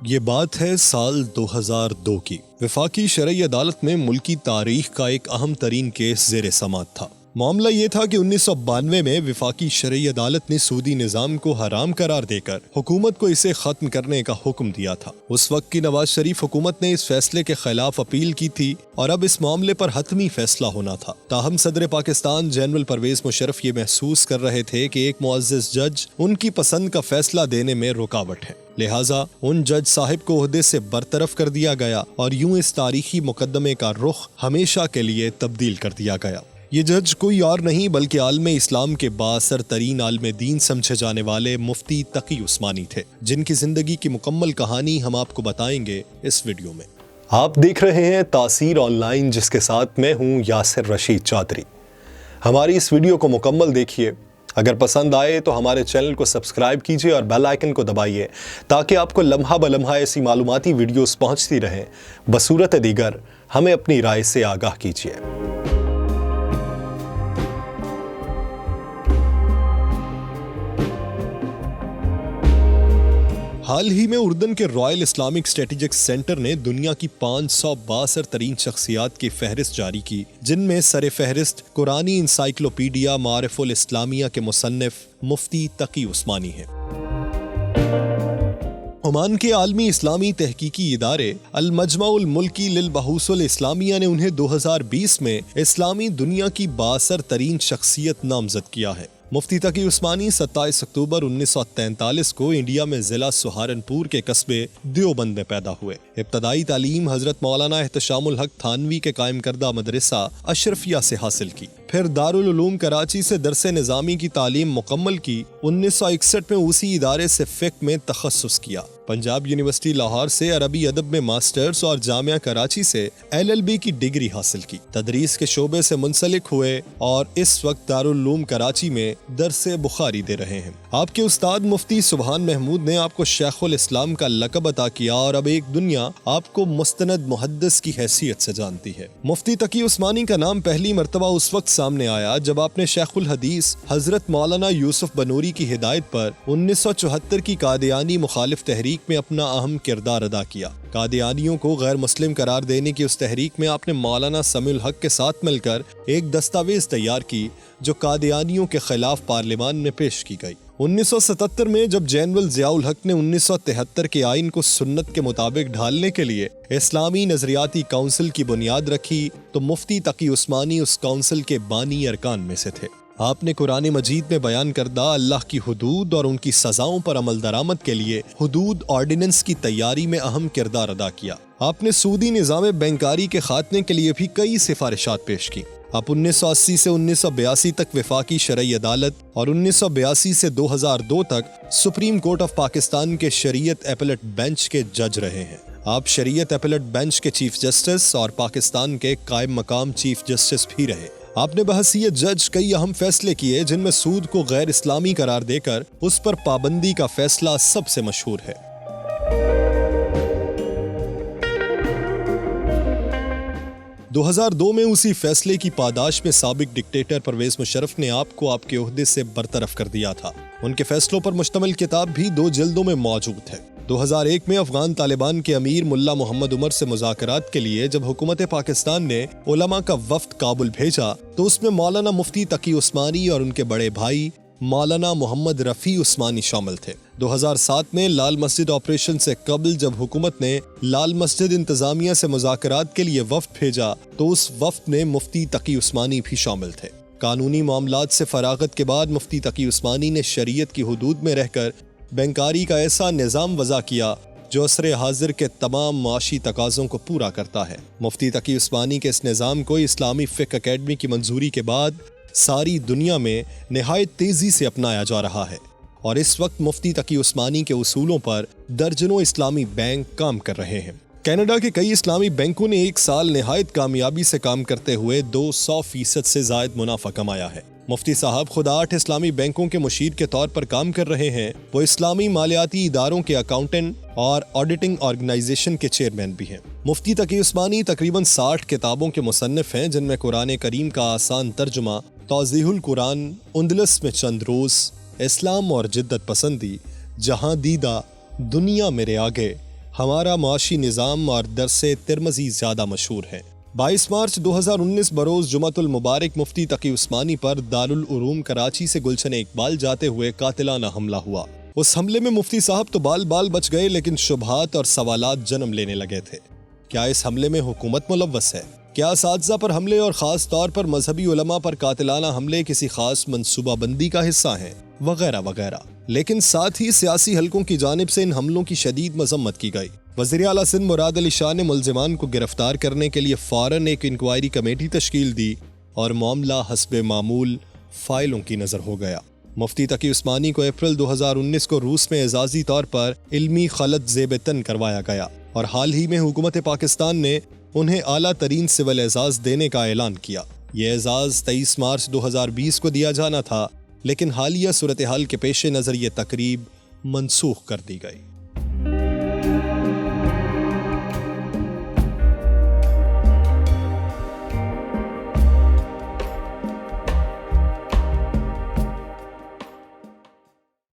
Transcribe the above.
یہ بات ہے سال 2002 کی۔ وفاقی شرعی عدالت میں ملکی تاریخ کا ایک اہم ترین کیس زیر سماعت تھا۔ معاملہ یہ تھا کہ 1992 میں وفاقی شرعی عدالت نے سودی نظام کو حرام قرار دے کر حکومت کو اسے ختم کرنے کا حکم دیا تھا۔ اس وقت کی نواز شریف حکومت نے اس فیصلے کے خلاف اپیل کی تھی اور اب اس معاملے پر حتمی فیصلہ ہونا تھا۔ تاہم صدر پاکستان جنرل پرویز مشرف یہ محسوس کر رہے تھے کہ ایک معزز جج ان کی پسند کا فیصلہ دینے میں رکاوٹ ہے، لہٰذا ان جج صاحب کو عہدے سے برطرف کر دیا گیا اور یوں اس تاریخی مقدمے کا رخ ہمیشہ کے لیے تبدیل کر دیا گیا۔ یہ جج کوئی اور نہیں بلکہ عالم اسلام کے بااثر ترین عالم دین سمجھے جانے والے مفتی تقی عثمانی تھے، جن کی زندگی کی مکمل کہانی ہم آپ کو بتائیں گے اس ویڈیو میں۔ آپ دیکھ رہے ہیں تاثیر آن لائن، جس کے ساتھ میں ہوں یاسر رشید چودھری۔ ہماری اس ویڈیو کو مکمل دیکھیے، اگر پسند آئے تو ہمارے چینل کو سبسکرائب کیجیے اور بیل آئیکن کو دبائیے تاکہ آپ کو لمحہ بلمحہ ایسی معلوماتی ویڈیوز پہنچتی رہیں۔ بصورت دیگر ہمیں اپنی رائے سے آگاہ کیجیے۔ حال ہی میں اردن کے رائل اسلامک اسٹریٹجک سینٹر نے دنیا کی 500 بااثر ترین شخصیات کی فہرست جاری کی، جن میں سر فہرست قرآنی انسائکلوپیڈیا معارف الاسلامیہ کے مصنف مفتی تقی عثمانی ہیں۔ عمان کے عالمی اسلامی تحقیقی ادارے المجمع الملکی للبحوث الاسلامیہ نے انہیں 2020 میں اسلامی دنیا کی بااثر ترین شخصیت نامزد کیا ہے۔ مفتی تقی عثمانی 27 اکتوبر 1943 کو انڈیا میں ضلع سہارنپور کے قصبے دیوبند میں پیدا ہوئے۔ ابتدائی تعلیم حضرت مولانا احتشام الحق تھانوی کے قائم کردہ مدرسہ اشرفیہ سے حاصل کی، پھر دارالعلوم کراچی سے درس نظامی کی تعلیم مکمل کی۔ 1961 میں اسی ادارے سے فقہ میں تخصص کیا۔ پنجاب یونیورسٹی لاہور سے عربی ادب میں ماسٹرز اور جامعہ کراچی سے LLB کی ڈگری حاصل کی۔ تدریس کے شعبے سے منسلک ہوئے اور اس وقت دارالعلوم کراچی میں درس بخاری دے رہے ہیں۔ آپ کے استاد مفتی سبحان محمود نے آپ کو شیخ الاسلام کا لقب عطا کیا اور اب ایک دنیا آپ کو مستند محدث کی حیثیت سے جانتی ہے۔ مفتی تقی عثمانی کا نام پہلی مرتبہ اس وقت سامنے آیا جب آپ نے شیخ الحدیث حضرت مولانا یوسف بنوری کی ہدایت پر 1974 کی قادیانی مخالف تحریک میں اپنا اہم کردار ادا کیا۔ قادیانیوں کو غیر مسلم قرار دینے کی اس تحریک میں آپ نے مولانا سمیع الحق کے ساتھ مل کر ایک دستاویز تیار کی جو قادیانیوں کے خلاف پارلیمان میں پیش کی گئی۔ 1977 میں جب جنرل ضیاء الحق نے 1973 کے آئین کو سنت کے مطابق ڈھالنے کے لیے اسلامی نظریاتی کونسل کی بنیاد رکھی تو مفتی تقی عثمانی اس کونسل کے بانی ارکان میں سے تھے۔ آپ نے قرآن مجید میں بیان کردہ اللہ کی حدود اور ان کی سزاؤں پر عمل درآمد کے لیے حدود آرڈیننس کی تیاری میں اہم کردار ادا کیا۔ آپ نے سودی نظام بینکاری کے خاتمے کے لیے بھی کئی سفارشات پیش کی۔ آپ 1980 سے 1982 تک وفاقی شرعی عدالت اور 1982 سے 2002 تک سپریم کورٹ آف پاکستان کے شریعت اپیلٹ بینچ کے جج رہے ہیں۔ آپ شریعت اپیلٹ بینچ کے چیف جسٹس اور پاکستان کے قائم مقام چیف جسٹس بھی رہے۔ آپ نے بحیثیت جج کئی اہم فیصلے کیے جن میں سود کو غیر اسلامی قرار دے کر اس پر پابندی کا فیصلہ سب سے مشہور ہے۔ 2002 میں اسی فیصلے کی پاداش میں سابق ڈکٹیٹر پرویز مشرف نے آپ کو آپ کے عہدے سے برطرف کر دیا تھا۔ ان کے فیصلوں پر مشتمل کتاب بھی 2 جلدوں میں موجود ہے۔ 2001 میں افغان طالبان کے امیر ملا محمد عمر سے مذاکرات کے لیے جب حکومت پاکستان نے علماء کا وفد کابل بھیجا تو اس میں مولانا مفتی تقی عثمانی اور ان کے بڑے بھائی مولانا محمد رفیع عثمانی شامل تھے۔ 2007 میں لال مسجد آپریشن سے قبل جب حکومت نے لال مسجد انتظامیہ سے مذاکرات کے لیے وفد بھیجا تو اس وفد میں مفتی تقی عثمانی بھی شامل تھے۔ قانونی معاملات سے فراغت کے بعد مفتی تقی عثمانی نے شریعت کی حدود میں رہ کر بینکاری کا ایسا نظام وضع کیا جو عصر حاضر کے تمام معاشی تقاضوں کو پورا کرتا ہے۔ مفتی تقی عثمانی کے اس نظام کو اسلامی فقہ اکیڈمی کی منظوری کے بعد ساری دنیا میں نہایت تیزی سے اپنایا جا رہا ہے اور اس وقت مفتی تقی عثمانی کے اصولوں پر درجنوں اسلامی بینک کام کر رہے ہیں۔ کینیڈا کے کئی اسلامی بینکوں نے ایک سال نہایت کامیابی سے کام کرتے ہوئے 200% سے زائد منافع کمایا ہے۔ مفتی صاحب خود 8 اسلامی بینکوں کے مشیر کے طور پر کام کر رہے ہیں۔ وہ اسلامی مالیاتی اداروں کے اکاؤنٹنٹ اور آڈیٹنگ آرگنائزیشن کے چیئرمین بھی ہیں۔ مفتی تقی عثمانی تقریباً 60 کتابوں کے مصنف ہیں، جن میں قرآن کریم کا آسان ترجمہ، توضیح القرآن، اندلس میں چند روز، اسلام اور جدت پسندی، جہاں دیدہ، دنیا میرے آگے، ہمارا معاشی نظام اور درس ترمذی زیادہ مشہور ہیں۔ 22 مارچ 2019 بروز جمعۃ المبارک مفتی تقی عثمانی پر دارالعلوم کراچی سے گلشن اقبال جاتے ہوئے قاتلانہ حملہ ہوا۔ اس حملے میں مفتی صاحب تو بال بال بچ گئے، لیکن شبہات اور سوالات جنم لینے لگے تھے۔ کیا اس حملے میں حکومت ملوث ہے؟ کیا اساتذہ پر حملے اور خاص طور پر مذہبی علماء پر قاتلانہ حملے کسی خاص منصوبہ بندی کا حصہ ہیں؟ وغیرہ وغیرہ۔ لیکن ساتھ ہی سیاسی حلقوں کی جانب سے ان حملوں کی شدید مذمت کی گئی۔ وزیر اعلیٰ سندھ مراد علی شاہ نے ملزمان کو گرفتار کرنے کے لیے فوراً ایک انکوائری کمیٹی تشکیل دی اور معاملہ حسب معمول فائلوں کی نظر ہو گیا۔ مفتی تقی عثمانی کو اپریل 2019 کو روس میں اعزازی طور پر علمی خلط زیب تن کروایا گیا اور حال ہی میں حکومت پاکستان نے انہیں اعلیٰ ترین سول اعزاز دینے کا اعلان کیا۔ یہ اعزاز 23 مارچ 2020 کو دیا جانا تھا، لیکن حالیہ صورتحال کے پیش نظر یہ تقریب منسوخ کر دی گئی۔